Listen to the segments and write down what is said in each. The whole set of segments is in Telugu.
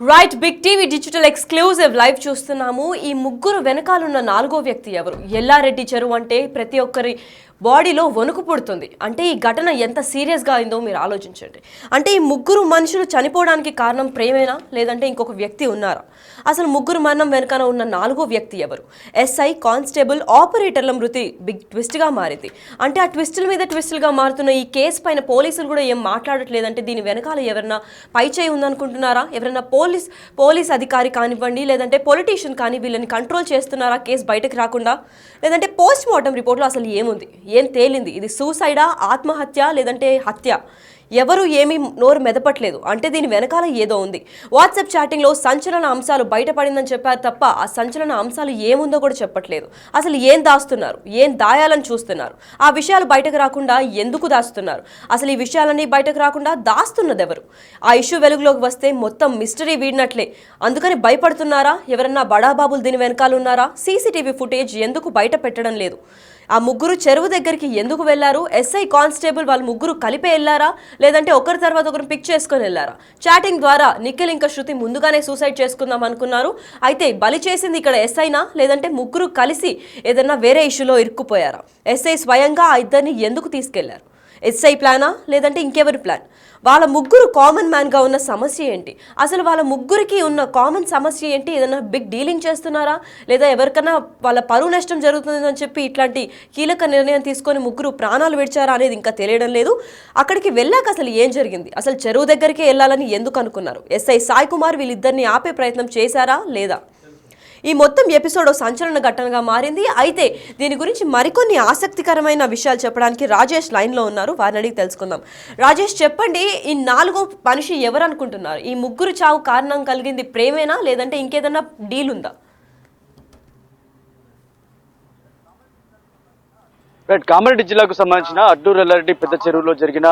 Right big TV digital exclusive live చూస్తున్నాము. ఈ ముగ్గురు వెనకాలన్న నాలుగో వ్యక్తి ఎవరు? ఎల్లారెడ్డి చెరువు అంటే ప్రతి ఒక్కరి బాడీలో వణుకు పుడుతుంది. అంటే ఈ ఘటన ఎంత సీరియస్గా అయిందో మీరు ఆలోచించండి. అంటే ఈ ముగ్గురు మనుషులు చనిపోవడానికి కారణం ప్రేమేనా, లేదంటే ఇంకొక వ్యక్తి ఉన్నారా? అసలు ముగ్గురు మరణం వెనకాల ఉన్న నాలుగో వ్యక్తి ఎవరు? ఎస్ఐ, కానిస్టేబుల్, ఆపరేటర్ల మృతి బిగ్ ట్విస్ట్గా మారింది. అంటే ఆ ట్విస్టుల మీద ట్విస్టులుగా మారుతున్న ఈ కేసు పైన పోలీసులు కూడా ఏం మాట్లాడట్లేదంటే దీని వెనకాల ఎవరన్నా పై చేయి ఉందనుకుంటున్నారా? ఎవరైనా పోలీస్ అధికారి కానివ్వండి, లేదంటే పొలిటీషియన్ కానీ వీళ్ళని కంట్రోల్ చేస్తున్నారా కేసు బయటకు రాకుండా? లేదంటే పోస్ట్ మార్టం రిపోర్ట్లో అసలు ఏముంది, ఏం తేలింది? ఇది సూసైడా, ఆత్మహత్య, లేదంటే హత్య? ఎవరు ఏమీ నోరు మెదపట్లేదు. అంటే దీని వెనకాల ఏదో ఉంది. వాట్సాప్ చాటింగ్లో సంచలన అంశాలు బయటపడిందని చెప్పారు తప్ప ఆ సంచలన అంశాలు ఏముందో కూడా చెప్పట్లేదు. అసలు ఏం దాస్తున్నారు, ఏం దాయాలని చూస్తున్నారు? ఆ విషయాలు బయటకు రాకుండా ఎందుకు దాస్తున్నారు? అసలు ఈ విషయాలన్నీ బయటకు రాకుండా దాస్తున్నది ఎవరు? ఆ ఇష్యూ వెలుగులోకి వస్తే మొత్తం మిస్టరీ వీడినట్లే. అందుకని భయపడుతున్నారా? ఎవరన్నా బడాబాబులు దీని వెనకాల ఉన్నారా? సీసీటీవీ ఫుటేజ్ ఎందుకు బయట పెట్టడం లేదు? ఆ ముగ్గురు చెరువు దగ్గరికి ఎందుకు వెళ్లారు? ఎస్ఐ, కానిస్టేబుల్ వాళ్ళు ముగ్గురు కలిపే వెళ్ళారా, లేదంటే ఒకరి తర్వాత ఒకరు పిక్ చేసుకొని వెళ్ళారా? చాటింగ్ ద్వారా నిఖిల్ ఇంకా శృతి ముందుగానే సూసైడ్ చేసుకుందాం అనుకున్నారు. అయితే బలి చేసింది ఇక్కడ ఎస్ఐనా, లేదంటే ముగ్గురు కలిసి ఏదన్నా వేరే ఇష్యూలో ఇరుక్కుపోయారా? ఎస్ఐ స్వయంగా ఆ ఇద్దరిని ఎందుకు తీసుకెళ్లారు? ఎస్ఐ ప్లానా, లేదంటే ఇంకెవరి ప్లాన్? వాళ్ళ ముగ్గురు కామన్ మ్యాన్గా ఉన్న సమస్య ఏంటి? అసలు వాళ్ళ ముగ్గురికి ఉన్న కామన్ సమస్య ఏంటి? ఏదైనా బిగ్ డీలింగ్ చేస్తున్నారా, లేదా ఎవరికైనా వాళ్ళ పరువు నష్టం జరుగుతుందని చెప్పి ఇట్లాంటి కీలక నిర్ణయం తీసుకొని ముగ్గురు ప్రాణాలు విడిచారా అనేది ఇంకా తెలియడం లేదు. అక్కడికి వెళ్ళాక అసలు ఏం జరిగింది? అసలు చెరువు దగ్గరికి వెళ్ళాలని ఎందుకు అనుకున్నారు? ఎస్ఐ సాయి కుమార్ వీళ్ళిద్దరిని ఆపే ప్రయత్నం చేశారా లేదా? ఈ మొత్తం ఎపిసోడ్ సంచలన ఘటనగా మారింది. అయితే దీని గురించి మరికొన్ని ఆసక్తికరమైన విషయాలు చెప్పడానికి రాజేష్ లైన్లో ఉన్నారు. వారిని అడిగి తెలుసుకుందాం. రాజేష్, చెప్పండి, ఈ నాలుగో మనిషి ఎవరు అనుకుంటున్నారు? ఈ ముగ్గురు చావు కారణం కలిగింది ప్రేమేనా, లేదంటే ఇంకేదన్నా డీల్ ఉందా? కామారెడ్డి జిల్లాకు సంబంధించిన అడ్డూరు ఎల్లారెడ్డి పెద్ద చెరువులో జరిగిన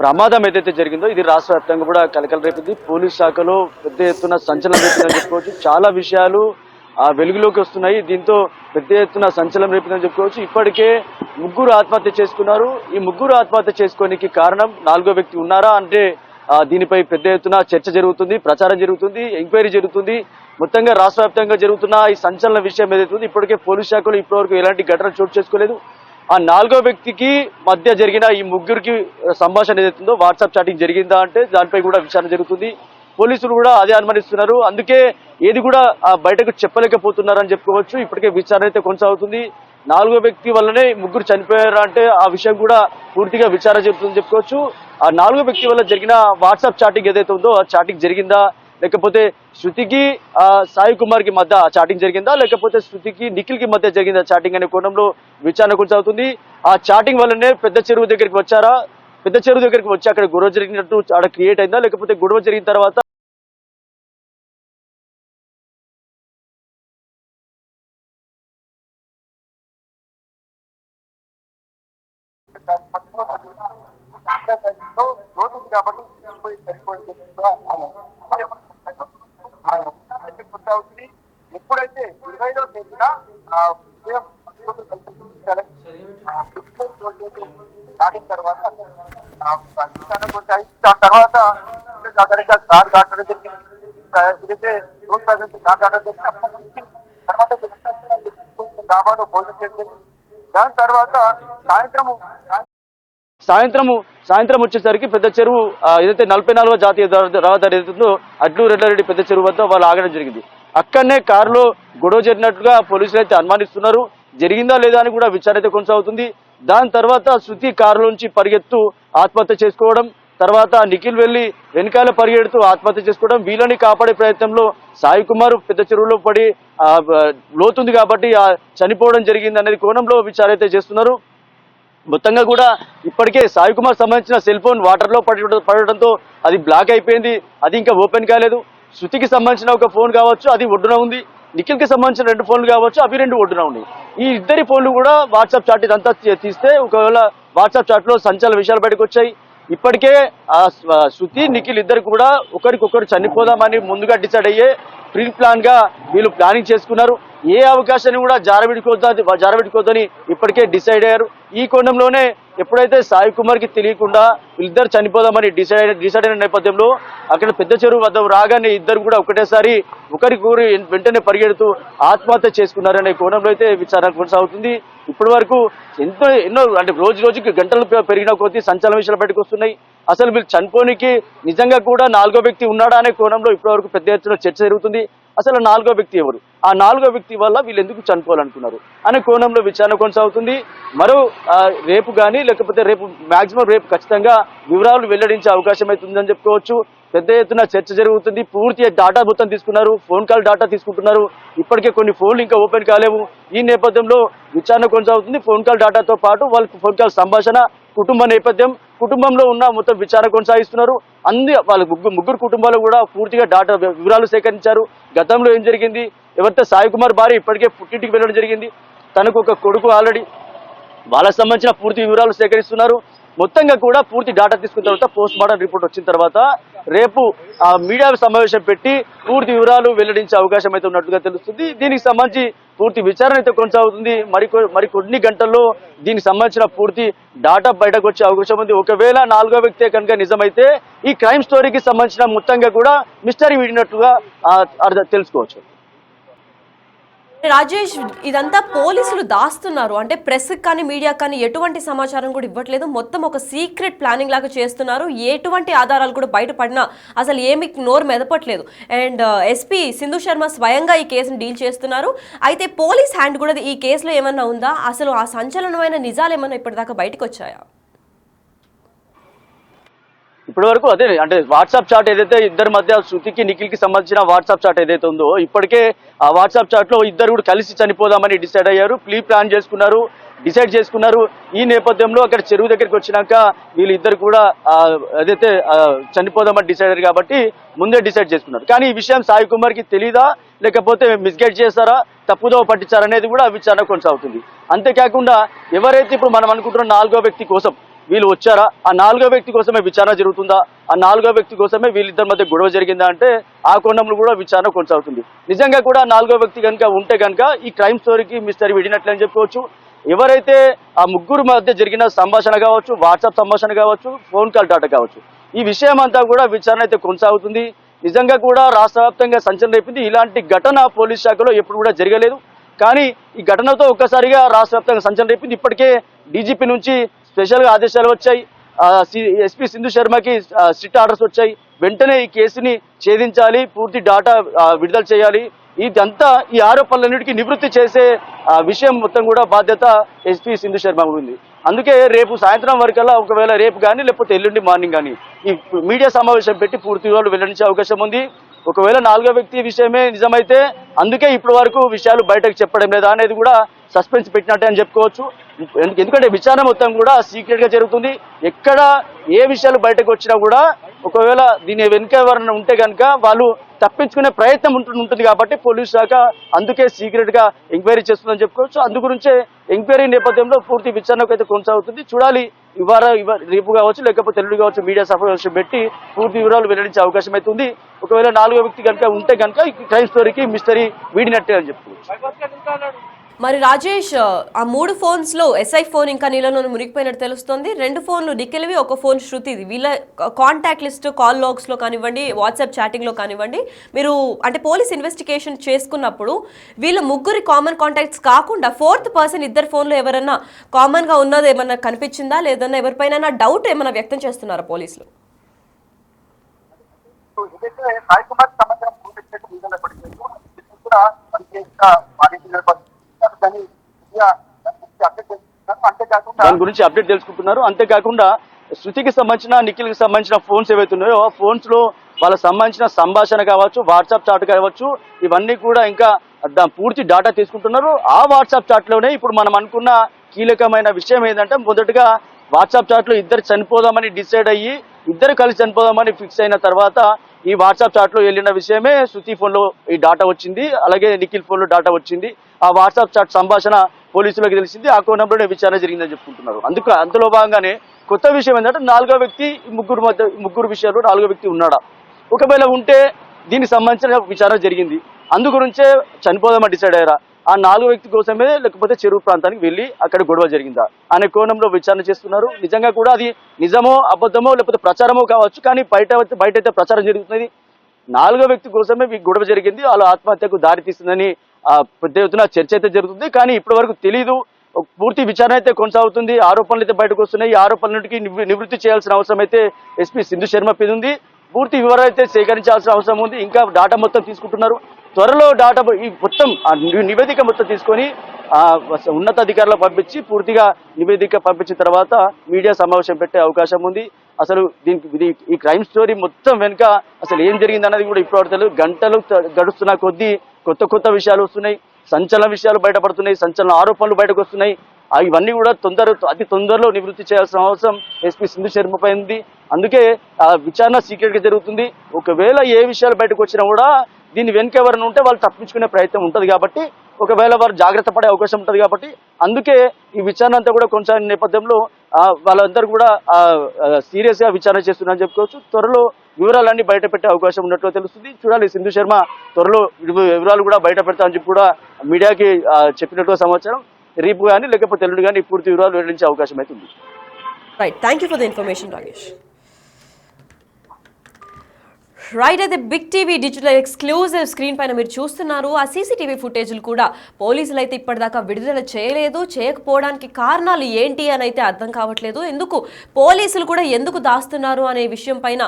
ప్రమాదం ఏదైతే జరిగిందో ఇది రాష్ట్ర వ్యాప్తంగా కూడా కలకల రేపింది. పోలీస్ శాఖలో పెద్ద ఎత్తున సంచలనం రేపిందని చెప్పుకోవచ్చు. చాలా విషయాలు వెలుగులోకి వస్తున్నాయి. దీంతో పెద్ద ఎత్తున సంచలనం రేపిందని చెప్పుకోవచ్చు. ఇప్పటికే ముగ్గురు ఆత్మహత్య చేసుకున్నారు. ఈ ముగ్గురు ఆత్మహత్య చేసుకోనికి కారణం నాలుగో వ్యక్తి ఉన్నారా అంటే దీనిపై పెద్ద ఎత్తున చర్చ జరుగుతుంది, ప్రచారం జరుగుతుంది, ఎంక్వైరీ జరుగుతుంది. మొత్తంగా రాష్ట్ర వ్యాప్తంగా జరుగుతున్న ఈ సంచలన విషయం ఏదైతుంది ఇప్పటికే పోలీస్ శాఖలో ఇప్పటివరకు ఎలాంటి ఘటన చోటు చేసుకోలేదు. ఆ నాలుగో వ్యక్తికి మధ్య జరిగిన ఈ ముగ్గురికి సంభాషణ ఏదైతుందో వాట్సాప్ చాటింగ్ జరిగిందా అంటే దానిపై కూడా విచారణ జరుగుతుంది. పోలీసులు కూడా అదే అనుమానిస్తున్నారు. అందుకే ఏది కూడా బయటకు చెప్పలేకపోతున్నారని చెప్పుకోవచ్చు. ఇప్పటికే విచారణ అయితే కొనసాగుతుంది. నాలుగో వ్యక్తి వల్లనే ముగ్గురు చనిపోయారా అంటే ఆ విషయం కూడా పూర్తిగా విచారణ జరుగుతుందని చెప్పుకోవచ్చు. ఆ నాలుగో వ్యక్తి వల్ల జరిగిన వాట్సాప్ చాటింగ్ ఏదైతే ఉందో ఆ చాటింగ్ జరిగిందా, లేకపోతే శృతికి సాయి కుమార్ కి మధ్య చాటింగ్ జరిగిందా, లేకపోతే శృతికి నిఖిల్ కి మధ్య జరిగిందా చాటింగ్ అనే కోణంలో విచారణ కొనసాగుతుంది. ఆ చాటింగ్ వల్లనే పెద్ద చెరువు దగ్గరికి వచ్చారా, పెద్ద చెరువు దగ్గరికి వచ్చి అక్కడ గొడవ జరిగినట్టు అక్కడ క్రియేట్ అయిందా, లేకపోతే గొడవ జరిగిన తర్వాత ఎప్పుడైతే 20వ తేదీన దాటిన తర్వాత దాని తర్వాత సాధారణంగా కార్ దాటడం జరిగింది. ఏదైతే రోడ్ ప్రజెంట్ కార్ దాటడం జరిగింది. తర్వాత డాబాలో భోజనం చేసింది. దాని తర్వాత సాయంత్రం వచ్చేసరికి పెద్ద చెరువు ఏదైతే 44వ జాతీయ రహదారి ఏదైతుందో అడ్లూరు ఎల్లారెడ్డి పెద్ద చెరువు వద్ద వాళ్ళు ఆగడం జరిగింది. అక్కడనే కారులో గొడవ జరిగినట్టుగా పోలీసులు అయితే అనుమానిస్తున్నారు. జరిగిందా లేదా అని కూడా విచారణ అయితే కొనసాగుతుంది. దాని తర్వాత శృతి కారులోంచి పరిగెత్తు ఆత్మహత్య చేసుకోవడం, తర్వాత నిఖిల్ వెళ్లి వెనకాల పరిగెడుతూ ఆత్మహత్య చేసుకోవడం, వీళ్ళని కాపాడే ప్రయత్నంలో సాయి కుమార్ పెద్ద చెరువులో పడి లోతుంది కాబట్టి చనిపోవడం జరిగింది అనేది కోణంలో విచారణ అయితే చేస్తున్నారు. మొత్తంగా కూడా ఇప్పటికే సాయి కుమార్ సంబంధించిన సెల్ ఫోన్ వాటర్ లో పడడంతో అది బ్లాక్ అయిపోయింది. అది ఇంకా ఓపెన్ కాలేదు. శృతికి సంబంధించిన ఒక ఫోన్ కావచ్చు, అది ఒడ్డున ఉంది. నిఖిల్ కి సంబంధించిన 2 ఫోన్లు కావచ్చు, అవి 2 ఒడ్డున ఉన్నాయి. ఈ ఇద్దరి ఫోన్లు కూడా వాట్సాప్ చాట్ ఇదంతా తీస్తే ఒకవేళ వాట్సాప్ చాట్ లో సంచలన విషయాలు బయటకు వచ్చాయి. ఇప్పటికే శృతి, నిఖిల్ ఇద్దరు కూడా ఒకరికొకరు చనిపోదామని ముందుగా డిసైడ్ అయ్యే ప్రీ ప్లాన్ గా వీళ్ళు ప్లానింగ్ చేసుకున్నారు. ఏ అవకాశాన్ని కూడా జారవిడుకోవద్దని ఇప్పటికే డిసైడ్ అయ్యారు. ఈ కోణంలోనే ఎప్పుడైతే సాయి కుమార్ కి తెలియకుండా వీళ్ళిద్దరు చనిపోదామని డిసైడ్ అయిన నేపథ్యంలో అక్కడ పెద్ద చెరువు వద్ద రాగానే ఇద్దరు కూడా ఒకటేసారి ఒకరికొకరు వెంటనే పరిగెడుతూ ఆత్మహత్య చేసుకున్నారనే కోణంలో అయితే విచారణ కొనసాగుతుంది. ఇప్పటి వరకు ఎన్నో అంటే రోజుకి గంటలు పెరిగిన కొద్దీ సంచలన విషయాలు బయటకు వస్తున్నాయి. అసలు వీళ్ళు చనిపోనికి నిజంగా కూడా నాలుగో వ్యక్తి ఉన్నాడా అనే కోణంలో ఇప్పటివరకు పెద్ద ఎత్తున చర్చ జరుగుతుంది. అసలు నాలుగో వ్యక్తి ఎవరు, ఆ నాలుగో వ్యక్తి వల్ల వీళ్ళు ఎందుకు చనిపోవాలనుకున్నారు అనే కోణంలో విచారణ కొనసాగుతుంది. మరో రేపు కానీ లేకపోతే రేపు మాక్సిమం రేపు ఖచ్చితంగా వివరాలు వెల్లడించే అవకాశం అయితే ఉందని చెప్పుకోవచ్చు. పెద్ద ఎత్తున చర్చ జరుగుతుంది. పూర్తి డాటా మొత్తం తీసుకున్నారు, ఫోన్ కాల్ డాటా తీసుకుంటున్నారు. ఇప్పటికే కొన్ని ఫోన్లు ఇంకా ఓపెన్ కాలేవు. ఈ నేపథ్యంలో విచారణ కొనసాగుతుంది. ఫోన్ కాల్ డాటాతో పాటు వాళ్ళకి ఫోన్ కాల్ సంభాషణ, కుటుంబ నేపథ్యం, కుటుంబంలో ఉన్న మొత్తం విచారణ కొనసాగిస్తున్నారు. వాళ్ళ ముగ్గురు కుటుంబాలు కూడా పూర్తిగా డాటా వివరాలు సేకరించారు. గతంలో ఏం జరిగింది, ఎవరితో సాయి కుమార్ భార్య ఇప్పటికే పుట్టింటికి వెళ్ళడం జరిగింది, తనకు ఒక కొడుకు ఆల్రెడీ, వాళ్ళకి సంబంధించిన పూర్తి వివరాలు సేకరిస్తున్నారు. మొత్తంగా కూడా పూర్తి డాటా తీసుకున్న తర్వాత పోస్ట్ మార్టం రిపోర్ట్ వచ్చిన తర్వాత రేపు మీడియా సమావేశం పెట్టి పూర్తి వివరాలు వెల్లడించే అవకాశం అయితే ఉన్నట్టుగా తెలుస్తుంది. దీనికి సంబంధించి పూర్తి విచారణ అయితే కొనసాగుతుంది. మరి కొన్ని గంటల్లో దీనికి సంబంధించిన పూర్తి డాటా బయటకు వచ్చే అవకాశం ఉంది. ఒకవేళ నాలుగో వ్యక్తే కనుక నిజమైతే ఈ క్రైమ్ స్టోరీకి సంబంధించిన మొత్తంగా కూడా మిస్టరీ వీడినట్టుగా తెలుసుకోవచ్చు. రాజేష్, ఇదంతా పోలీసులు దాస్తున్నారు అంటే ప్రెస్ కానీ మీడియా కానీ ఎటువంటి సమాచారం కూడా ఇవ్వట్లేదు. మొత్తం ఒక సీక్రెట్ ప్లానింగ్ లాగా చేస్తున్నారు. ఎటువంటి ఆధారాలు కూడా బయటపడినా అసలు ఏమి నోరు మెదపట్లేదు. అండ్ ఎస్పీ సింధు శర్మ స్వయంగా ఈ కేసును డీల్ చేస్తున్నారు. అయితే పోలీస్ హ్యాండ్ కూడా ఈ కేసులో ఏమన్నా ఉందా, అసలు ఆ సంచలనమైన నిజాలు ఏమన్నా ఇప్పటిదాకా బయటకు వచ్చాయా? ఇప్పటి వరకు అదే అంటే వాట్సాప్ చాట్ ఏదైతే ఇద్దరి మధ్య శృతికి నిఖిల్కి సంబంధించిన వాట్సాప్ చాట్ ఏదైతే ఉందో ఇప్పటికే ఆ వాట్సాప్ చాట్ లో ఇద్దరు కూడా కలిసి చనిపోదామని డిసైడ్ అయ్యారు, ప్లాన్ డిసైడ్ చేసుకున్నారు. ఈ నేపథ్యంలో అక్కడ చెరువు దగ్గరికి వచ్చినాక వీళ్ళిద్దరు కూడా ఏదైతే చనిపోదామని డిసైడ్ అయ్యారు కాబట్టి ముందే డిసైడ్ చేసుకున్నారు. కానీ ఈ విషయం సాయి కుమార్ కి తెలీదా, లేకపోతే మిస్గైడ్ చేస్తారా, తప్పుదోవ పట్టించారనేది కూడా విచారణ కొనసాగుతుంది. అంతేకాకుండా ఎవరైతే ఇప్పుడు మనం అనుకుంటున్న నాలుగో వ్యక్తి కోసం వీళ్ళు వచ్చారా, ఆ నాలుగో వ్యక్తి కోసమే విచారణ జరుగుతుందా, ఆ నాలుగో వ్యక్తి కోసమే వీళ్ళిద్దరి మధ్య గొడవ జరిగిందా అంటే ఆ కోణంలో కూడా విచారణ కొనసాగుతుంది. నిజంగా కూడా నాలుగో వ్యక్తి కనుక ఉంటే కనుక ఈ క్రైమ్ స్టోరీకి మిస్టరీ విడినట్లని చెప్పుకోవచ్చు. ఎవరైతే ఆ ముగ్గురు మధ్య జరిగిన సంభాషణ కావచ్చు, వాట్సాప్ సంభాషణ కావచ్చు, ఫోన్ కాల్ డాటా కావచ్చు, ఈ విషయం అంతా కూడా విచారణ అయితే కొనసాగుతుంది. నిజంగా కూడా రాష్ట్ర వ్యాప్తంగా సంచలనం రేపింది. ఇలాంటి ఘటన పోలీస్ శాఖలో ఎప్పుడు కూడా జరగలేదు. కానీ ఈ ఘటనతో ఒక్కసారిగా రాష్ట్ర వ్యాప్తంగా సంచలనం రేపింది. ఇప్పటికే డీజీపీ నుంచి స్పెషల్ గా ఆదేశాలు వచ్చాయి, ఎస్పీ సింధు శర్మకి స్ట్రిక్ట్ ఆర్డర్స్ వచ్చాయి. వెంటనే ఈ కేసుని ఛేదించాలి, పూర్తి డాటా విడుదల చేయాలి. ఇదంతా ఈ ఆరోపణలన్నిటికీ నివృత్తి చేసే విషయం మొత్తం కూడా బాధ్యత ఎస్పీ సింధు శర్మ ఉంది. అందుకే రేపు సాయంత్రం వరకల్లా ఒకవేళ రేపు కానీ లేకపోతే ఎల్లుండి మార్నింగ్ కానీ ఈ మీడియా సమావేశం పెట్టి పూర్తి వివరాలు వెల్లడించే అవకాశం ఉంది. ఒకవేళ నాలుగో వ్యక్తి విషయమే నిజమైతే అందుకే ఇప్పటి వరకు విషయాలు బయటకు చెప్పడం లేదా అనేది కూడా సస్పెన్స్ పెట్టినట్టే అని చెప్పుకోవచ్చు. ఎందుకంటే విచారణ మొత్తం కూడా సీక్రెట్ గా జరుగుతుంది. ఎక్కడ ఏ విషయాలు బయటకు వచ్చినా కూడా ఒకవేళ దీని వెనుక ఎవరైనా ఉంటే కనుక వాళ్ళు తప్పించుకునే ప్రయత్నం ఉంటుంది కాబట్టి పోలీసు శాఖ అందుకే సీక్రెట్ గా ఎంక్వైరీ చేస్తుందని చెప్పుకోవచ్చు. అందుగురించే ఎంక్వైరీ నేపథ్యంలో పూర్తి విచారణకు అయితే కొనసాగుతుంది. చూడాలి రేపు కావచ్చు లేకపోతే ఎల్లుండి కావచ్చు మీడియా సమావేశం పెట్టి పూర్తి వివరాలు వెల్లడించే అవకాశం అయితే ఉంది. ఒకవేళ నాలుగో వ్యక్తి కనుక ఉంటే కనుక ఈ క్రైమ్ స్టోరీకి మిస్టరీ వీడినట్టే అని చెప్పుకోవచ్చు. మరి రాజేష్, ఆ 3 ఫోన్స్ లో ఎస్ఐ ఫోన్ ఇంకా నీళ్ళలో మునిగిపోయినట్టు తెలుస్తుంది. 2 ఫోన్లు నిఖిల్వి, ఒక ఫోన్ శృతిది. వీళ్ళ కాంటాక్ట్ లిస్ట్ కాల్ లాగ్స్ లో కానివ్వండి, వాట్సాప్ చాటింగ్ లో కానివ్వండి, మీరు అంటే పోలీస్ ఇన్వెస్టిగేషన్ చేసుకున్నప్పుడు వీళ్ళ ముగ్గురి కామన్ కాంటాక్ట్స్ కాకుండా 4th పర్సన్ ఇద్దరు ఫోన్లో ఎవరన్నా కామన్ గా ఉన్నది ఏమన్నా కనిపించిందా, లేదన్నా ఎవరిపైన డౌట్ ఏమన్నా వ్యక్తం చేస్తున్నారా పోలీసులు? దాని గురించి అప్డేట్ తెలుసుకుంటున్నారు. అంతేకాకుండా శృతికి సంబంధించిన నిఖిల్ కి సంబంధించిన ఫోన్స్ ఏవైతే ఉన్నాయో ఆ ఫోన్స్ లో వాళ్ళకి సంబంధించిన సంభాషణ కావచ్చు, వాట్సాప్ చాట్ కావచ్చు, ఇవన్నీ కూడా ఇంకా పూర్తి డాటా తీసుకుంటున్నారు. ఆ వాట్సాప్ చాట్ లోనే ఇప్పుడు మనం అనుకున్న కీలకమైన విషయం ఏంటంటే మొదటగా వాట్సాప్ చాట్ లో ఇద్దరు చనిపోదామని డిసైడ్ అయ్యి ఇద్దరు కలిసి చనిపోదామని ఫిక్స్ అయిన తర్వాత ఈ వాట్సాప్ చాట్ లో వెళ్ళిన విషయమే శృతి ఫోన్ లో ఈ డాటా వచ్చింది, అలాగే నిఖిల్ ఫోన్ లో డాటా వచ్చింది. ఆ వాట్సాప్ చాట్ సంభాషణ పోలీసులకు తెలిసింది. ఆ కోణంలోనే విచారణ జరిగిందని చెప్పుకుంటున్నారు. అందులో భాగంగానే కొత్త విషయం ఏంటంటే నాలుగో వ్యక్తి ముగ్గురు విషయాలు నాలుగో వ్యక్తి ఉన్నాడా, ఒకవేళ ఉంటే దీనికి సంబంధించిన విచారణ జరిగింది. అందుగురించే చనిపోదామని డిసైడ్ అయ్యారా, ఆ 4వ వ్యక్తి కోసమే లేకపోతే చెరువు ప్రాంతానికి వెళ్ళి అక్కడ గొడవ జరిగిందా అనే కోణంలో విచారణ చేస్తున్నారు. నిజంగా కూడా అది నిజమో అబద్ధమో లేకపోతే ప్రచారమో కావచ్చు, కానీ బయటైతే ప్రచారం జరుగుతుంది. 4వ వ్యక్తి కోసమే ఈ గొడవ జరిగింది, వాళ్ళ ఆత్మహత్యకు దారి తీస్తుందని పెద్ద ఎత్తున చర్చ అయితే జరుగుతుంది. కానీ ఇప్పటి వరకు తెలీదు, పూర్తి విచారణ అయితే కొనసాగుతుంది. ఆరోపణలు అయితే బయటకు వస్తున్నాయి. ఈ ఆరోపణలకి నివృత్తి చేయాల్సిన అవసరం అయితే ఎస్పీ సింధు శర్మ మీద ఉంది. పూర్తి వివరాలు అయితే సేకరించాల్సిన అవసరం ఉంది. ఇంకా డాటా మొత్తం తీసుకుంటున్నారు. త్వరలో డాటా ఈ మొత్తం నివేదిక మొత్తం తీసుకొని ఉన్నతాధికారులకు పంపించి పూర్తిగా నివేదిక పంపించిన తర్వాత మీడియా సమావేశం పెట్టే అవకాశం ఉంది. అసలు దీనికి ఈ క్రైమ్ స్టోరీ మొత్తం వెనుక అసలు ఏం జరిగింది అన్నది కూడా ఇప్పుడు తెలియదు. గంటలు గడుస్తున్న కొద్దీ కొత్త విషయాలు వస్తున్నాయి, సంచలన విషయాలు బయటపడుతున్నాయి, సంచలన ఆరోపణలు బయటకు వస్తున్నాయి. ఇవన్నీ కూడా అతి తొందరలో నివృత్తి చేయాల్సిన అవసరం ఎస్పీ సింధు శర్మపై ఉంది. అందుకే విచారణ సీక్రెట్ గా జరుగుతుంది. ఒకవేళ ఏ విషయాలు బయటకు వచ్చినా కూడా దీని వెనుక ఎవరైనా ఉంటే వాళ్ళు తప్పించుకునే ప్రయత్నం ఉంటుంది కాబట్టి, ఒకవేళ వారు జాగ్రత్త పడే అవకాశం ఉంటుంది కాబట్టి, అందుకే ఈ విచారణ అంతా కూడా కొనసాగిన నేపథ్యంలో వాళ్ళందరూ కూడా సీరియస్ గా విచారణ చేస్తున్నారని చెప్పుకోవచ్చు. త్వరలో వివరాలన్నీ బయట పెట్టే అవకాశం ఉన్నట్లు తెలుస్తుంది. చూడాలి, సింధు శర్మ త్వరలో వివరాలు కూడా బయట పెడతామని చెప్పి కూడా మీడియాకి చెప్పినట్టుగా సమాచారం. రేపు కానీ లేకపోతే ఎల్లుండి కానీ పూర్తి వివరాలు వెల్లడించే అవకాశం అయితే ఉంది. Right, thank you for the information Ragesh. Right, అయితే Big TV digital exclusive screen పైన మీరు చూస్తున్నారు. ఆ సీసీటీవీ ఫుటేజ్లు కూడా పోలీసులు అయితే ఇప్పటిదాకా విడుదల చేయలేదు. చేయకపోవడానికి కారణాలు ఏంటి అని అయితే అర్థం కావట్లేదు. ఎందుకు పోలీసులు కూడా ఎందుకు దాస్తున్నారు అనే విషయం పైన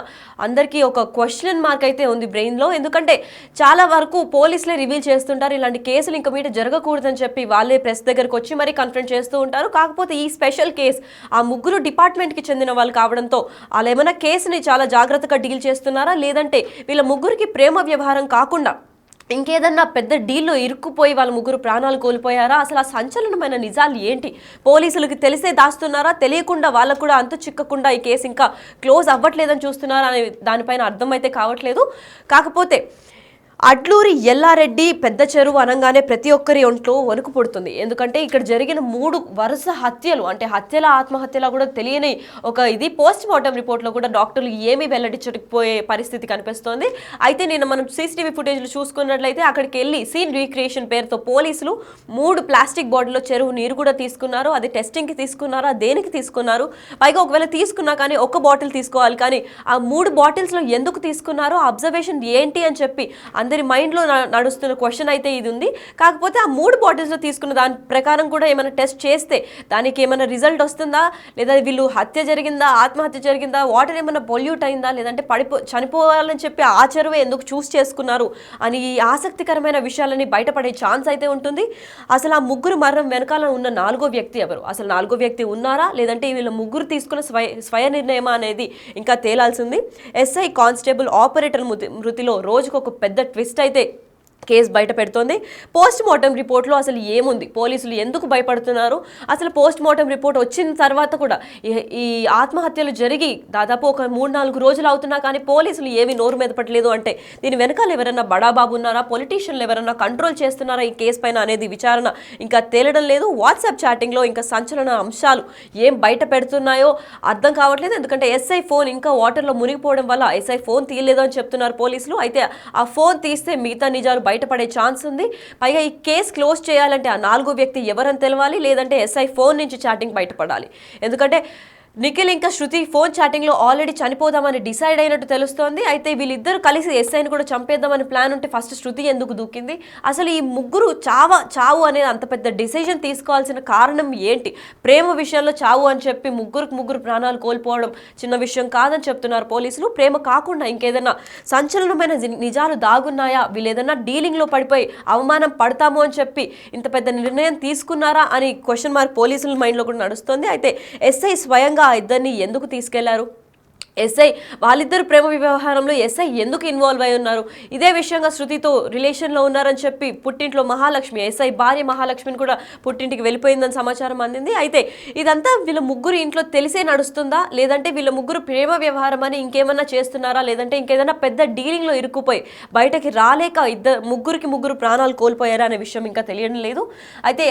అందరికీ ఒక క్వశ్చన్ మార్క్ అయితే ఉంది బ్రెయిన్లో. ఎందుకంటే చాలా వరకు పోలీసులే రివీల్ చేస్తుంటారు ఇలాంటి కేసులు ఇంకా మీద జరగకూడదని చెప్పి వాళ్ళే ప్రెస్ దగ్గరకు వచ్చి మరీ కన్ఫరెంట్ చేస్తూ ఉంటారు. కాకపోతే ఈ స్పెషల్ కేసు ఆ ముగ్గురు డిపార్ట్మెంట్కి చెందిన వాళ్ళు కావడంతో వాళ్ళు ఏమైనా కేసుని చాలా జాగ్రత్తగా డీల్ చేస్తున్నారా, లేదంటే వీళ్ళ ముగ్గురికి ప్రేమ వ్యవహారం కాకుండా ఇంకేదన్నా పెద్ద డీల్లో ఇరుక్కుపోయి వాళ్ళ ముగ్గురు ప్రాణాలు కోల్పోయారా, అసలు ఆ సంచలనమైన నిజాలు ఏంటి, పోలీసులకు తెలిసే దాస్తున్నారా, తెలియకుండా వాళ్ళకు కూడా అంతు చిక్కకుండా ఈ కేసు ఇంకా క్లోజ్ అవ్వట్లేదని చూస్తున్నారా అనే దానిపైన అర్థమైతే కావట్లేదు. కాకపోతే అడ్లూరి ఎల్లారెడ్డి పెద్ద చెరువు అనగానే ప్రతి ఒక్కరి ఒంట్లో వణుకు పుడుతుంది. ఎందుకంటే ఇక్కడ జరిగిన 3 వరుస హత్యలు, అంటే హత్యల ఆత్మహత్యలా కూడా తెలియని ఒక ఇది పోస్ట్ మార్టం రిపోర్ట్లో కూడా డాక్టర్లు ఏమీ వెల్లడించకపోయే పరిస్థితి కనిపిస్తోంది. అయితే నేను మనం సీసీటీవీ ఫుటేజ్లు చూసుకున్నట్లయితే అక్కడికి వెళ్ళి సీన్ రీక్రియేషన్ పేరుతో పోలీసులు 3 ప్లాస్టిక్ బాటిల్లో చెరువు నీరు కూడా తీసుకున్నారు. అది టెస్టింగ్కి తీసుకున్నారా, దేనికి తీసుకున్నారు, పైగా ఒకవేళ తీసుకున్నా కానీ ఒక బాటిల్ తీసుకోవాలి, కానీ ఆ 3 బాటిల్స్లో ఎందుకు తీసుకున్నారో అబ్జర్వేషన్ ఏంటి అని చెప్పి అందరి మైండ్లో నడుస్తున్న క్వశ్చన్ అయితే ఇది ఉంది. కాకపోతే ఆ 3 బాటిల్స్లో తీసుకున్న దాని ప్రకారం కూడా ఏమైనా టెస్ట్ చేస్తే దానికి ఏమైనా రిజల్ట్ వస్తుందా, లేదా వీళ్ళు హత్య జరిగిందా, ఆత్మహత్య జరిగిందా, వాటర్ ఏమైనా పొల్యూట్ అయిందా, లేదంటే చనిపోవాలని చెప్పి ఆ చెరువే ఎందుకు చూస్ చేసుకున్నారు అని ఈ ఆసక్తికరమైన విషయాలని బయటపడే ఛాన్స్ అయితే ఉంటుంది. అసలు ఆ ముగ్గురు మరణం వెనకాల ఉన్న 4వ వ్యక్తి ఎవరు, అసలు 4వ వ్యక్తి ఉన్నారా, లేదంటే వీళ్ళ ముగ్గురు తీసుకున్న స్వయ నిర్ణయమా అనేది ఇంకా తేలాల్సింది. ఎస్ఐ కానిస్టేబుల్ ఆపరేటర్ మృతిలో రోజుకు ఒక పెద్ద ట్విస్ట్ అయితే కేసు బయట పెడుతోంది. పోస్ట్ మార్టం రిపోర్ట్లో అసలు ఏముంది, పోలీసులు ఎందుకు భయపడుతున్నారు, అసలు పోస్ట్ మార్టం రిపోర్ట్ వచ్చిన తర్వాత కూడా ఈ ఆత్మహత్యలు జరిగి దాదాపు ఒక 3-4 రోజులు అవుతున్నా కానీ పోలీసులు ఏమి నోరు మెదపట్లేదు అంటే దీని వెనకాల ఎవరన్నా బడాబాబు ఉన్నారా, పొలిటీషియన్లు ఎవరన్నా కంట్రోల్ చేస్తున్నారా ఈ కేసు పైన అనేది విచారణ ఇంకా తేలడం లేదు. వాట్సాప్ చాటింగ్లో ఇంకా సంచలన అంశాలు ఏం బయట పెడుతున్నాయో అర్థం కావట్లేదు. ఎందుకంటే ఎస్ఐ ఫోన్ ఇంకా వాటర్లో మునిగిపోవడం వల్ల ఎస్ఐ ఫోన్ తీయలేదు అని చెప్తున్నారు పోలీసులు. అయితే ఆ ఫోన్ తీస్తే మిగతా నిజాలు బయటపడే ఛాన్స్ ఉంది. పైగా ఈ కేసు క్లోజ్ చేయాలంటే ఆ 4వ వ్యక్తి ఎవరని తెలవాలి, లేదంటే ఎస్ఐ ఫోన్ నుంచి చాటింగ్ బయటపడాలి. ఎందుకంటే నిఖిల్ ఇంకా శృతి ఫోన్ చాటింగ్లో ఆల్రెడీ చనిపోదామని డిసైడ్ అయినట్టు తెలుస్తోంది. అయితే వీళ్ళిద్దరు కలిసి ఎస్ఐని కూడా చంపేద్దామని ప్లాన్ ఉంటే ఫస్ట్ శృతి ఎందుకు దూకింది, అసలు ఈ ముగ్గురు చావు అనేది అంత పెద్ద డిసిజన్ తీసుకోవాల్సిన కారణం ఏంటి, ప్రేమ విషయంలో చావు అని చెప్పి ముగ్గురు ప్రాణాలు కోల్పోవడం చిన్న విషయం కాదని చెప్తున్నారు పోలీసులు. ప్రేమ కాకుండా ఇంకేదైనా సంచలనమైన నిజాలు దాగున్నాయా, వీళ్ళు ఏదైనా డీలింగ్లో పడిపోయి అవమానం పడతాము అని చెప్పి ఇంత పెద్ద నిర్ణయం తీసుకున్నారా అని క్వశ్చన్ మార్క్ పోలీసుల మైండ్లో కూడా నడుస్తుంది. అయితే ఎస్ఐ స్వయంగా ఆ ఇద్దరిని ఎందుకు తీసుకెళ్లారు, ఎస్ఐ వాళ్ళిద్దరు ప్రేమ వ్యవహారంలో ఎస్ఐ ఎందుకు ఇన్వాల్వ్ అయి ఉన్నారు, ఇదే విషయంగా శృతితో రిలేషన్లో ఉన్నారని చెప్పి పుట్టింట్లో మహాలక్ష్మి ఎస్ఐ భార్య మహాలక్ష్మిని కూడా పుట్టింటికి వెళ్ళిపోయిందని సమాచారం అందింది. అయితే ఇదంతా వీళ్ళ ముగ్గురు ఇంట్లో తెలిసే నడుస్తుందా, లేదంటే వీళ్ళ ముగ్గురు ప్రేమ వ్యవహారం అని ఇంకేమన్నా చేస్తున్నారా, లేదంటే ఇంకేదైనా పెద్ద డీలింగ్లో ఇరుక్కుపోయి బయటకి రాలేక ముగ్గురు ప్రాణాలు కోల్పోయారా అనే విషయం ఇంకా తెలియడం లేదు. అయితే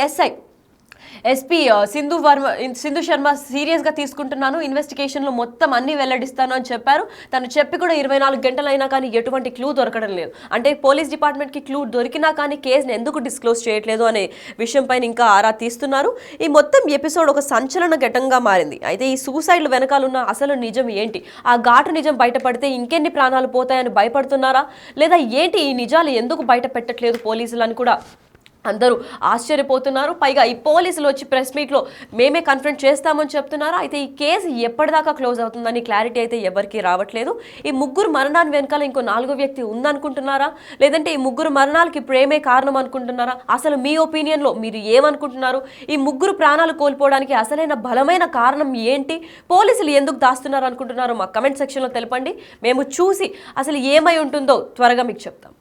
ఎస్పీ సింధు శర్మ సీరియస్ గా తీసుకుంటున్నాను, ఇన్వెస్టిగేషన్ లో మొత్తం అన్ని వెల్లడిస్తాను అని చెప్పారు. తను చెప్పి కూడా 24 గంటలైనా కానీ ఎటువంటి క్లూ దొరకడం లేదు. అంటే పోలీస్ డిపార్ట్మెంట్ కి క్లూ దొరికినా కానీ కేసుని ఎందుకు డిస్క్లోజ్ చేయట్లేదు అనే విషయం పైన ఇంకా ఆరా తీస్తున్నారు. ఈ మొత్తం ఎపిసోడ్ ఒక సంచలన ఘటనగా మారింది. అయితే ఈ సూసైడ్ల వెనకాలన్న అసలు నిజం ఏంటి, ఆ ఘాటు నిజం బయటపడితే ఇంకెన్ని ప్రాణాలు పోతాయని భయపడుతున్నారా, లేదా ఏంటి ఈ నిజాలు ఎందుకు బయట పెట్టట్లేదు పోలీసులు అని కూడా అందరూ ఆశ్చర్యపోతున్నారు. పైగా ఈ పోలీసులు వచ్చి ప్రెస్ మీట్లో మేమే కన్ఫరెంట్ చేస్తామని చెప్తున్నారు. అయితే ఈ కేసు ఎప్పటిదాకా క్లోజ్ అవుతుందని క్లారిటీ అయితే ఎవరికీ రావట్లేదు. ఈ ముగ్గురు మరణాన్ని వెనకాల ఇంకో 4వ వ్యక్తి ఉందనుకుంటున్నారా, లేదంటే ఈ ముగ్గురు మరణాలకి ప్రేమే కారణం అనుకుంటున్నారా? అసలు మీ ఒపీనియన్లో మీరు ఏమనుకుంటున్నారు? ఈ ముగ్గురు ప్రాణాలు కోల్పోవడానికి అసలైన బలమైన కారణం ఏంటి? పోలీసులు ఎందుకు దాస్తున్నారు అనుకుంటున్నారో మా కమెంట్ సెక్షన్లో తెలపండి. మేము చూసి అసలు ఏమై ఉంటుందో త్వరగా మీకు చెప్తాం.